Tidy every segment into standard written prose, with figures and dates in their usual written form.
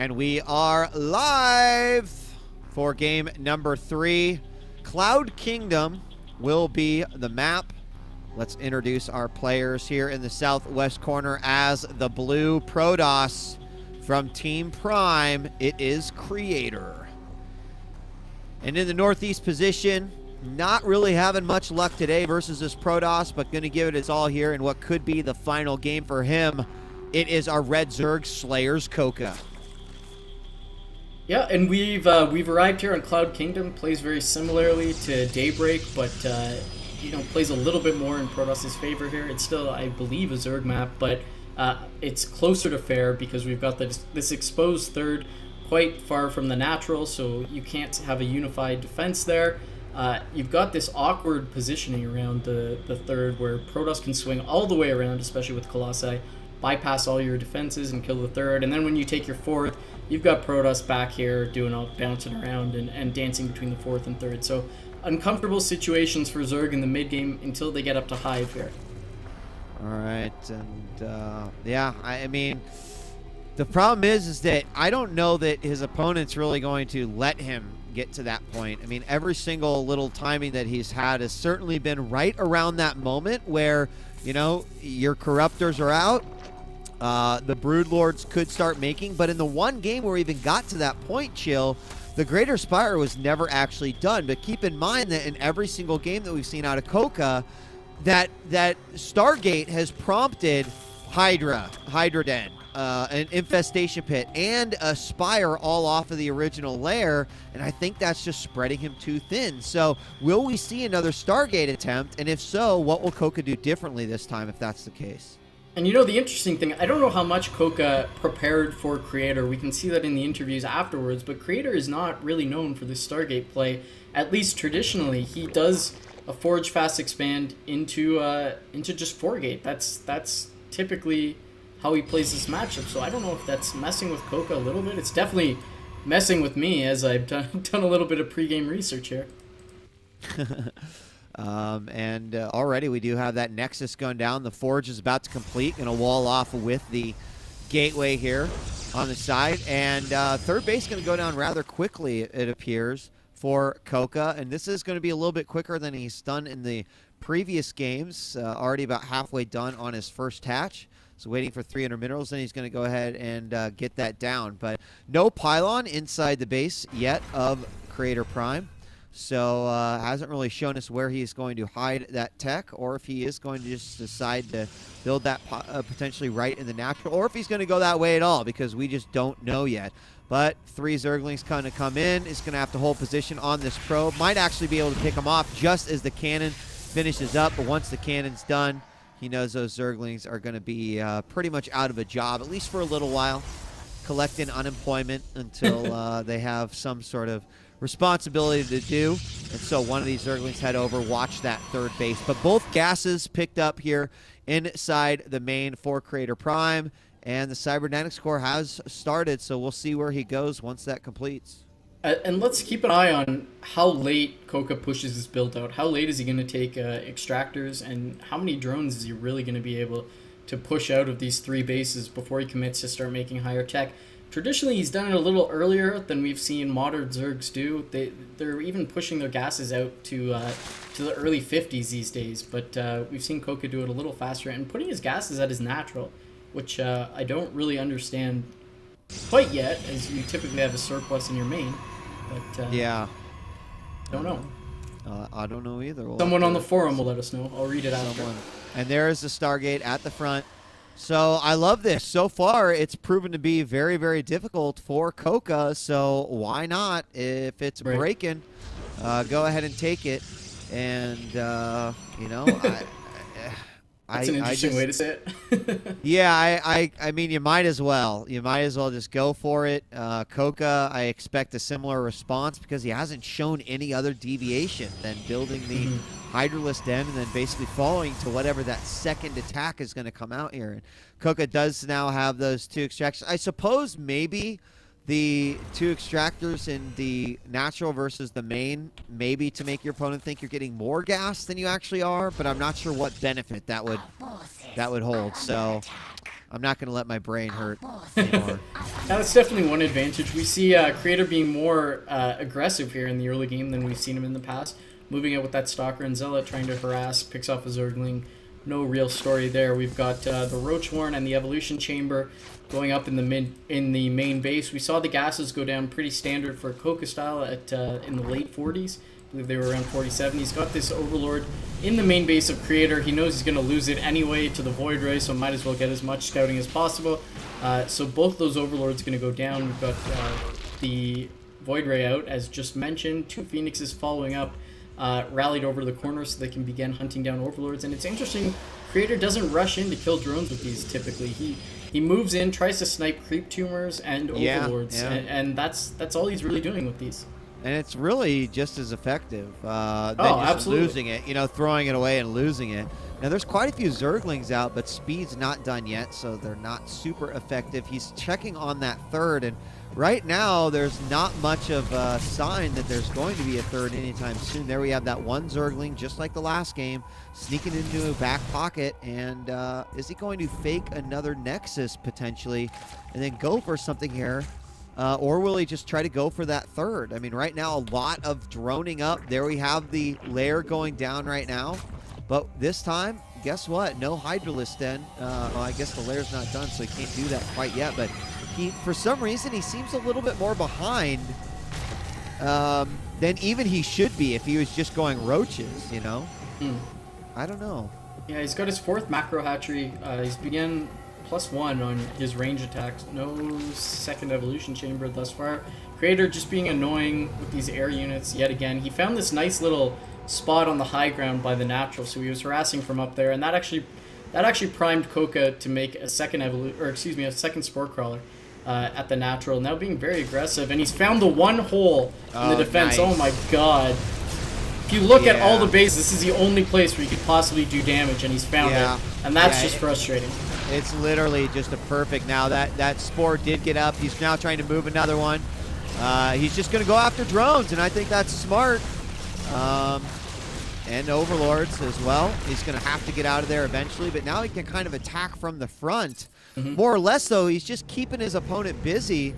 And we are live for game number 3. Cloud Kingdom will be the map. Let's introduce our players here in the southwest corner. As the blue Protoss from TeamPrime, it is Creator. And in the northeast position, not really having much luck today versus this Protoss, but going to give it its all here in what could be the final game for him. It is our Red Zerg Slayers Coca. Yeah, and we've arrived here on Cloud Kingdom. Plays very similarly to Daybreak, but plays a little bit more in Protoss's favor here. It's still, I believe, a Zerg map, but it's closer to fair because we've got this exposed third quite far from the natural, so you can't have a unified defense there. You've got this awkward positioning around the third where Protoss can swing all the way around, especially with Colossi, bypass all your defenses and kill the third, and then when you take your fourth, you've got Protoss back here doing all bouncing around and dancing between the fourth and third. So uncomfortable situations for Zerg in the mid game until they get up to Hive here. All right, and yeah, I mean, the problem is that I don't know that his opponent's really going to let him get to that point. I mean, every single little timing that he's had has certainly been right around that moment where, you know, your Corruptors are out. The Broodlords could start making, but in the one game where we even got to that point, Chill, the Greater Spire was never actually done. But keep in mind that in every single game that we've seen out of Coca, that Stargate has prompted Hydra Den, an Infestation Pit, and a Spire all off of the original lair, and I think that's just spreading him too thin. So will we see another Stargate attempt, and if so, what will Coca do differently this time if that's the case? And you know, the interesting thing, I don't know how much Coca prepared for Creator. We can see that in the interviews afterwards, but Creator is not really known for this Stargate play, at least traditionally. He does a Forge Fast Expand into just 4-gate. That's typically how he plays this matchup, so I don't know if that's messing with Coca a little bit. It's definitely messing with me as I've done a little bit of pregame research here. Already we do have that Nexus gun down. The Forge is about to complete. Going to wall off with the Gateway here on the side. And third base going to go down rather quickly, it appears, for Coca. And this is going to be a little bit quicker than he's done in the previous games. Already about halfway done on his first hatch. So waiting for 300 minerals, and he's going to go ahead and get that down. But no pylon inside the base yet of CreatorPrime. So hasn't really shown us where he's going to hide that tech, or if he is going to just decide to build that potentially right in the natural, or if he's going to go that way at all, because we just don't know yet. But 3 Zerglings kind of come in. He's going to have to hold position on this probe. Might actually be able to pick him off just as the cannon finishes up, but once the cannon's done, he knows those Zerglings are going to be pretty much out of a job, at least for a little while, collecting unemployment until they have some sort of responsibility to do. And so one of these Zerglings head over, watch that third base. But both gases picked up here inside the main for CreatorPrime, and the Cybernetics Core has started, so we'll see where he goes once that completes. And let's keep an eye on how late Coca pushes his build out. How late is he going to take extractors, and how many drones is he really going to be able to push out of these 3 bases before he commits to start making higher tech? Traditionally, he's done it a little earlier than we've seen modern Zergs do. They're even pushing their gases out to the early 50s these days, but we've seen Coca do it a little faster and putting his gases at his natural, which I don't really understand quite yet, as you typically have a surplus in your main. But yeah, don't know. I don't know either. Someone on the forum will let us know. I'll read it after. And there is the Stargate at the front. So I love this. So far, it's proven to be very, very difficult for Coca. So why not? If it's breaking, go ahead and take it. And, you know, that's an interesting way to say it. Yeah, I mean, you might as well. You might as well just go for it. Coca, I expect a similar response because he hasn't shown any other deviation than building the Hydraless Den and then basically following to whatever that second attack is going to come out here. And Coca does now have those 2 extractors. I suppose maybe the 2 extractors in the natural versus the main, maybe to make your opponent think you're getting more gas than you actually are, but I'm not sure what benefit that would hold. So I'm not going to let my brain hurt anymore. That's definitely one advantage. We see Creator being more aggressive here in the early game than we've seen him in the past. Moving out with that Stalker and Zealot, trying to harass, picks off a Zergling. No real story there. We've got the Roach-Warren and the Evolution Chamber going up in the main base. We saw the gases go down pretty standard for Coca style at in the late 40s. I believe they were around 47. He's got this Overlord in the main base of Creator. He knows he's going to lose it anyway to the Void Ray, so might as well get as much scouting as possible. So both those Overlords are going to go down. We've got the Void Ray out, as just mentioned. 2 Phoenixes following up, rallied over the corner so they can begin hunting down Overlords. And it's interesting, Creator doesn't rush in to kill drones with these typically. He moves in, tries to snipe creep tumors and Overlords, and that's all he's really doing with these. And it's really just as effective than just absolutely. losing it, throwing it away and losing it. Now, there's quite a few Zerglings out, but speed's not done yet, so they're not super effective. He's checking on that third, and right now there's not much of a sign that there's going to be a third anytime soon. There we have that one Zergling, just like the last game, sneaking into a back pocket, and is he going to fake another Nexus potentially and then go for something here? Or will he just try to go for that third? I mean, right now, a lot of droning up. There we have the lair going down right now. But this time, guess what? No Hydralisk then. Well, I guess the lair's not done, so he can't do that quite yet. But for some reason, he seems a little bit more behind than even he should be if he was just going roaches, I don't know. Yeah, he's got his 4th macro hatchery. He's began +1 on his range attacks. No 2nd evolution chamber thus far. Creator just being annoying with these air units yet again. He found this nice little spot on the high ground by the natural, so he was harassing from up there, and that actually primed Coca to make a second spore crawler at the natural. Now being very aggressive, and he's found the one hole in the defense. Nice. Oh my god. If you look at all the bases, this is the only place where you could possibly do damage, and he's found it. And that's just frustrating. It's literally just a perfect. Now that spore did get up. He's now trying to move another one. He's just going to go after drones, and I think that's smart. And Overlords as well. He's going to have to get out of there eventually, but now he can kind of attack from the front. More or less, though, he's just keeping his opponent busy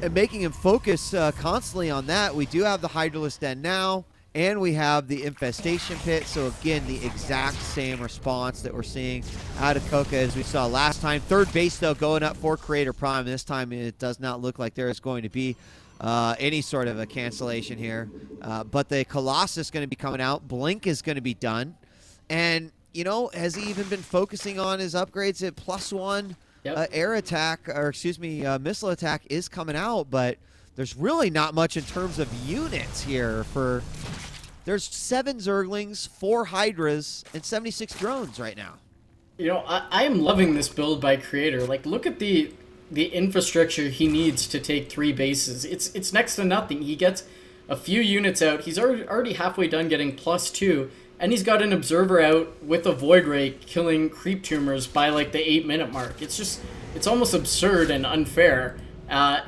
and making him focus constantly on that. We do have the Hydralisk Den now. And we have the Infestation Pit, so again, the exact same response that we're seeing out of Coca as we saw last time. Third base, though, going up for CreatorPrime. This time it does not look like there is going to be any sort of a cancellation here. But the Colossus is going to be coming out. Blink is going to be done. And, has he even been focusing on his upgrades at +1 air attack, or excuse me, missile attack is coming out, but there's really not much in terms of units here for... There's 7 Zerglings, 4 Hydras, and 76 drones right now. I am loving this build by Creator. Like, look at the infrastructure he needs to take 3 bases. It's next to nothing. He gets a few units out. He's already halfway done getting +2, and he's got an Observer out with a Void Ray killing creep tumors by, like, the 8-minute mark. It's almost absurd and unfair.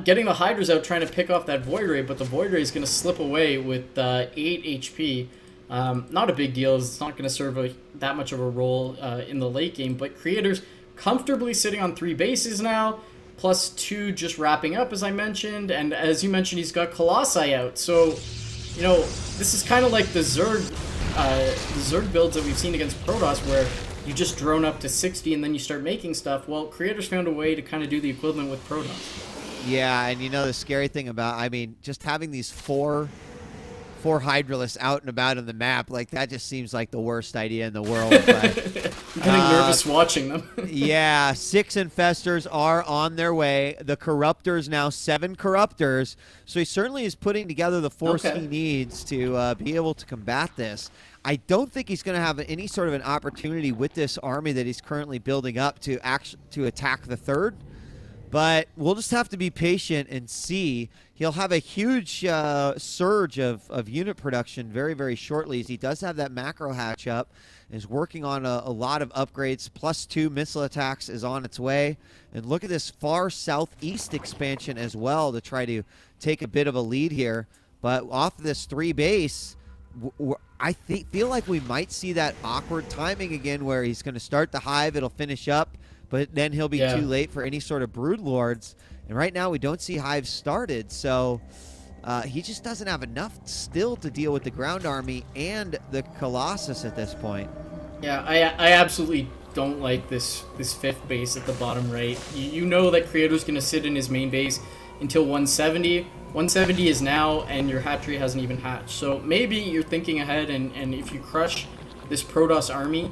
Getting the Hydras out trying to pick off that Void Ray, but the Void Ray is going to slip away with 8 HP. Not a big deal. It's not going to serve that much of a role in the late game, but Creator's comfortably sitting on 3 bases now, +2 just wrapping up, as I mentioned, and as you mentioned, he's got Colossi out. So, this is kind of like the Zerg builds that we've seen against Protoss, where you just drone up to 60 and then you start making stuff. Well, Creator's found a way to kind of do the equivalent with Protoss. Yeah, and the scary thing about, just having these four Hydralisks out and about on the map, like, that just seems like the worst idea in the world. But, I'm getting nervous watching them. Yeah, 6 Infestors are on their way. The Corruptors now, 7 Corruptors. So he certainly is putting together the force he needs to be able to combat this. I don't think he's going to have any sort of an opportunity with this army that he's currently building up to attack the third. But we'll just have to be patient and see. He'll have a huge surge of unit production very, very shortly, as he does have that macro hatch up, is working on a lot of upgrades. +2 missile attacks is on its way. And look at this far southeast expansion as well to try to take a bit of a lead here. But off this 3 base, I feel like we might see that awkward timing again where he's going to start the hive, it'll finish up, but then he'll be Yeah. too late for any sort of Brood Lords. And right now we don't see Hive started, so he just doesn't have enough still to deal with the ground army and the Colossus at this point. Yeah, I absolutely don't like this fifth base at the bottom right. You know that Creator's going to sit in his main base until 170. 170 is now, and your hatchery hasn't even hatched. So maybe you're thinking ahead, and if you crush this Protoss army,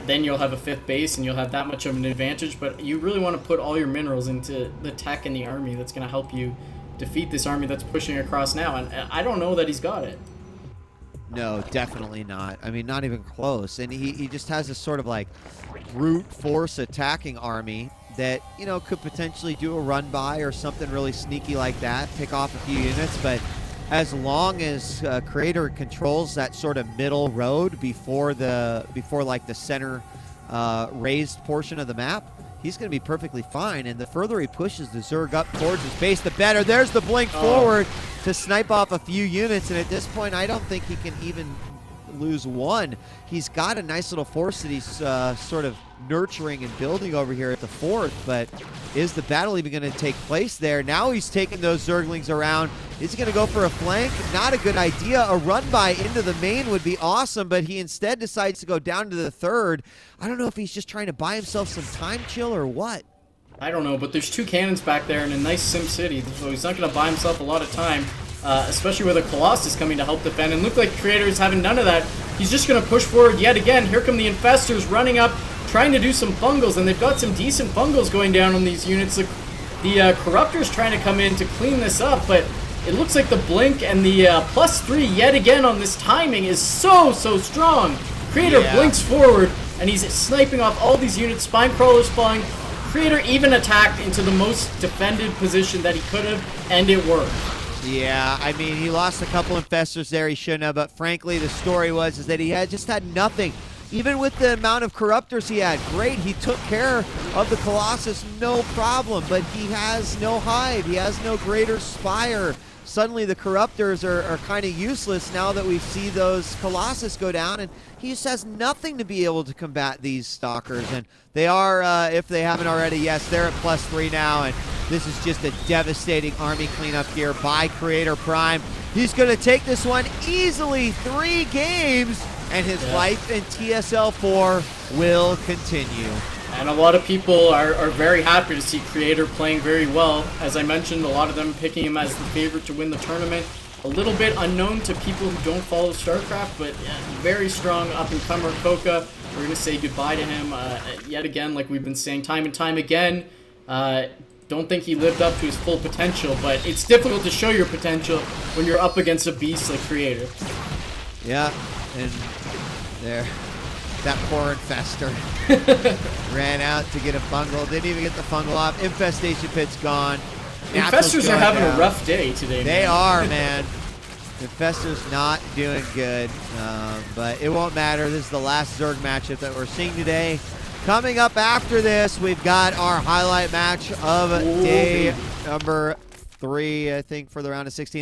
then you'll have a fifth base, and you'll have that much of an advantage. But you really want to put all your minerals into the tech and the army that's going to help you defeat this army that's pushing across now. And I don't know that he's got it. No, definitely not. I mean, not even close. And he just has this sort of like brute force attacking army that, you know, could potentially do a run by or something really sneaky like that, pick off a few units. But as long as Creator controls that sort of middle road before like the center raised portion of the map, he's going to be perfectly fine. And the further he pushes the Zerg up towards his base, the better. There's the blink forward to snipe off a few units. And at this point, I don't think he can even lose one. He's got a nice little force that he's sort of nurturing and building over here at the fourth. But is the battle even going to take place there? Now he's taking those Zerglings around. Is he going to go for a flank? Not a good idea. A run by into the main would be awesome, but he instead decides to go down to the third. I don't know if he's just trying to buy himself some time chill or what. I don't know, but there's two cannons back there in a nice Sim City, so he's not going to buy himself a lot of time, especially with a Colossus coming to help defend. And look like Creator is having none of that. He's just going to push forward yet again. Here come the Infestors running up, trying to do some fungals, and they've got some decent fungals going down on these units. The Corruptor's trying to come in to clean this up, but it looks like the Blink and the +3 yet again on this timing is so strong. Creator blinks forward, and he's sniping off all these units. Spine Crawler's falling. Creator even attacked into the most defended position that he could have, and it worked. Yeah, I mean, he lost a couple Infestors there he shouldn't have, but frankly, the story is that he just had nothing. Even with the amount of Corruptors he had, great, he took care of the Colossus, no problem, but he has no Hive, he has no Greater Spire. Suddenly the Corruptors are kind of useless now that we see those Colossus go down, and he just has nothing to be able to combat these Stalkers. And they are, if they haven't already, yes, they're at +3 now, and this is just a devastating army cleanup here by CreatorPrime. He's going to take this one easily, 3 games, and his life in TSL4 will continue. And a lot of people are very happy to see Creator playing very well. As I mentioned, a lot of them picking him as the favorite to win the tournament. A little bit unknown to people who don't follow StarCraft, but very strong up-and-comer Coca. We're going to say goodbye to him yet again, like we've been saying time and time again. Don't think he lived up to his full potential, but it's difficult to show your potential when you're up against a beast like Creator. Yeah, and there. That poor Infestor ran out to get a fungal. Didn't even get the fungal off. Infestation pit's gone. Infestors are having a rough day today, They are, man. Infestor's not doing good, but it won't matter. This is the last Zerg matchup that we're seeing today. Coming up after this, we've got our highlight match of day number 3, I think, for the round of 16.